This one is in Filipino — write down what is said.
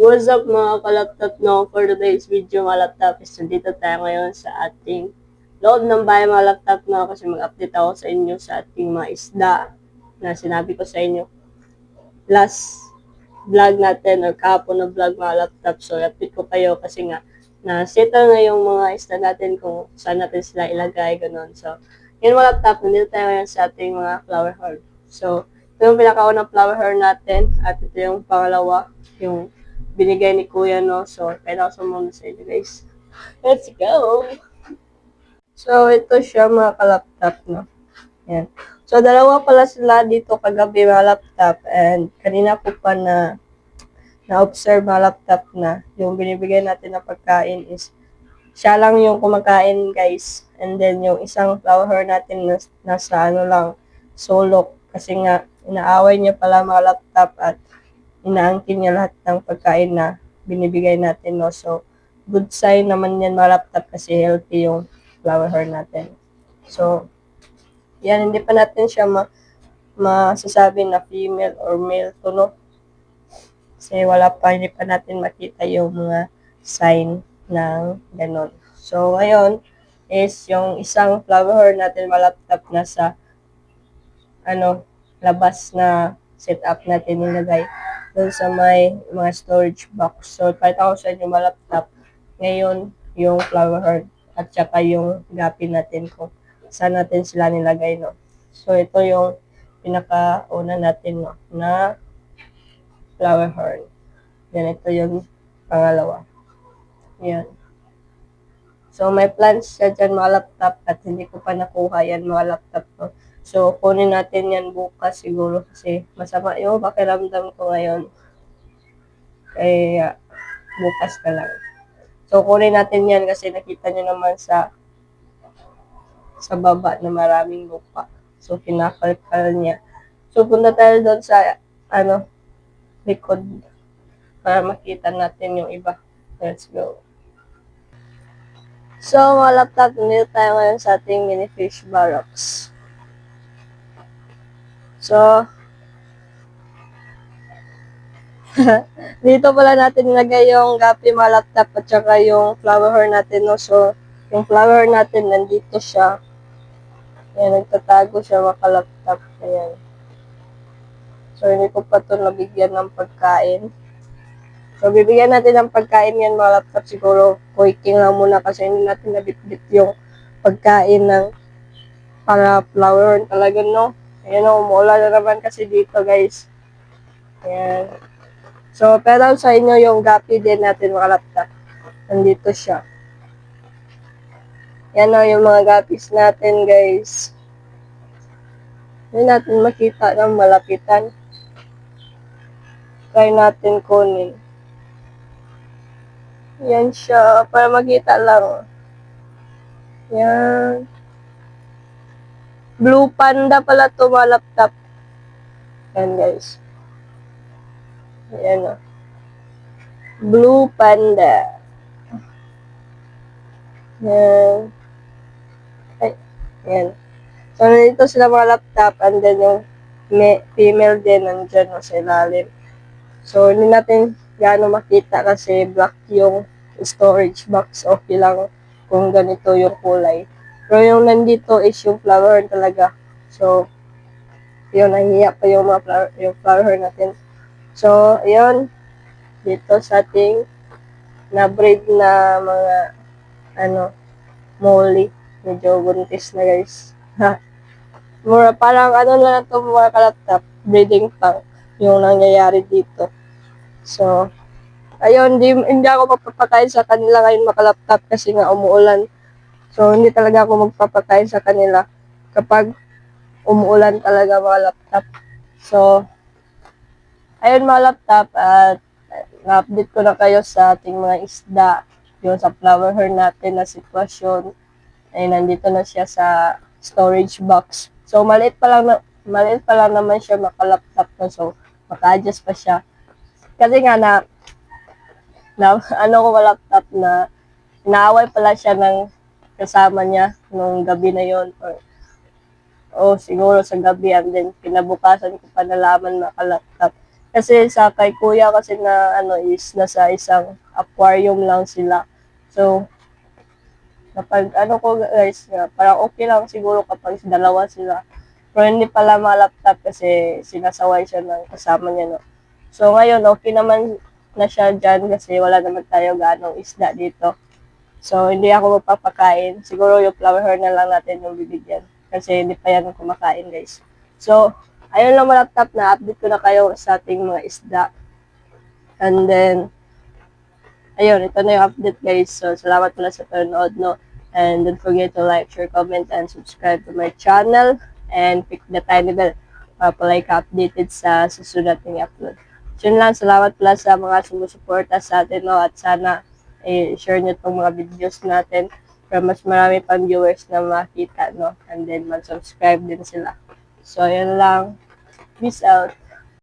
What's up mga kalaptop, no? For today's video mga laptop is nandito tayo ngayon sa ating loob ng bahay mga laptop, no? Kasi mag-update ako sa inyo sa ating mga isda na sinabi ko sa inyo last vlog natin or kahapon na vlog mga laptop. So update ko kayo kasi nga na-settle na yung mga isda natin kung saan natin sila ilagay, ganun. So yun mga laptop, nandito tayo ngayon sa ating mga flower horn. So ito yung pinakaunang flower horn natin at ito yung pangalawa, yung binigay ni Kuya, no? So, kaya ako muna sa inyo, guys. Let's go! So, ito siya, mga kalaptop, no? Yan. So, dalawa pala sila dito kagabi, mga laptop. And, kanina ko pa na-observe, mga laptop, na yung binibigay natin na pagkain is siya lang yung kumakain, guys. And then, yung isang flower horn natin nasa ano lang, sulok. Kasi nga, inaaway niya pala, mga laptop, at inaangkin niya lahat ng pagkain na binibigay natin, no? So, good sign naman yan mga laptop kasi healthy yung flower horn natin. So, yan, hindi pa natin siya masasabi na female or male to, no? Kasi hindi pa natin makita yung mga sign ng ganon. So, ngayon is yung isang flower horn natin mga laptop nasa labas na setup natin nilagay doon sa may mga storage box. So, pakita ko sa inyo mga laptop. Ngayon, yung flower horn at saka yung gapi natin kung saan natin sila nilagay, no. So, ito yung pinakauna natin, no, na flower horn. Yan, ito yung pangalawa. Yan. So, may plants siya dyan mga laptop at hindi ko pa nakuha yan mga laptop, no. So, kunin natin yan bukas siguro kasi masama yung pakiramdam ko ngayon. Kaya, bukas ka lang. So, kunin natin yan kasi nakita nyo naman sa baba na maraming lupa. So, kinakalkal niya. So, punta tayo doon sa, likod para makita natin yung iba. Let's go. So, mga laptop, nandito tayo ngayon sa ating mini fish barracks. So, dito pala natin nilagay yung gapi mga laptop at saka yung flower horn natin, no? So, yung flower horn natin, nandito siya. Ayan, nagtatago siya mga laptop. Ayan. So, hindi ko pa ito nabigyan ng pagkain. So, bibigyan natin ng pagkain yan mga laptop. Siguro, quaking lang muna kasi hindi natin nabitbit yung pagkain ng para flower horn talaga, no? Ayan, umuulan na naman kasi dito, guys. Ayan. So, pero sa inyo yung gapi din natin mga laptop. Nandito siya. Yan o yung mga gapis natin, guys. Hindi natin makita ng malapitan. Try natin kunin. Yan siya. Para makita lang. Yan. Blue Panda pala to mga laptop. Yan, guys. Yan o. Blue Panda. Yan. Ay, yan. So, nandito sila mga laptop and then yung female din nandyan o sa ilalim. So, hindi natin gaano makita kasi black yung storage box. Okay lang kung ganito yung kulay. Pero yung nandito is yung flower talaga. So, yun, nahihiya pa yung mga flower natin. So, yun, dito sa ating na-breed na mga, molly. Medyo buntis na, guys. Parang lang ito mga kalaptop, breeding pang yung nangyayari dito. So, ayun, hindi ako magpapakain sa kanila ngayon mga kalaptop kasi nga umuulan. So, hindi talaga ako magpapakain sa kanila kapag umuulan talaga mga laptop. So, ayun mga laptop, at na-update ko na kayo sa ating mga isda, yung sa flower horn natin na sitwasyon. Ay, nandito na siya sa storage box. So, maliit pa lang naman siya makalaptop na. So, maka-adjust pa siya. Kasi nga ko laptop na inaaway pala siya ng kasama niya nung gabi na yon or siguro sa gabi, and then kinabukasan ko pa nalaman makalaptop Kasi sa kay kuya kasi na ano is nasa isang aquarium lang sila. So, kapag ano ko guys, nga, parang okay lang siguro kapag dalawa sila. Pero hindi pala ma-laptop kasi sinasaway siya ng kasama niya, no. So ngayon, okay naman na siya dyan kasi wala naman tayo ganong isda dito. So hindi ako magpapakain. Siguro yung flower horn na lang natin yung bibigyan. Kasi hindi pa yan kumakain guys. So, ayun lang ma-laptop na update ko na kayo sa ating mga isda. And then, ayun, ito na yung update guys. So, salamat pala sa panonood, no? And don't forget to like, share, comment, and subscribe to my channel. And click the tiny bell para pala ka-updated sa susunod nating upload. So, yun lang, salamat pala sa mga sumusuporta sa atin, no? At sana, share nyo itong mga videos natin para mas marami pang viewers na makita, no? And then, mag-subscribe din sila. So, yun lang. Peace out.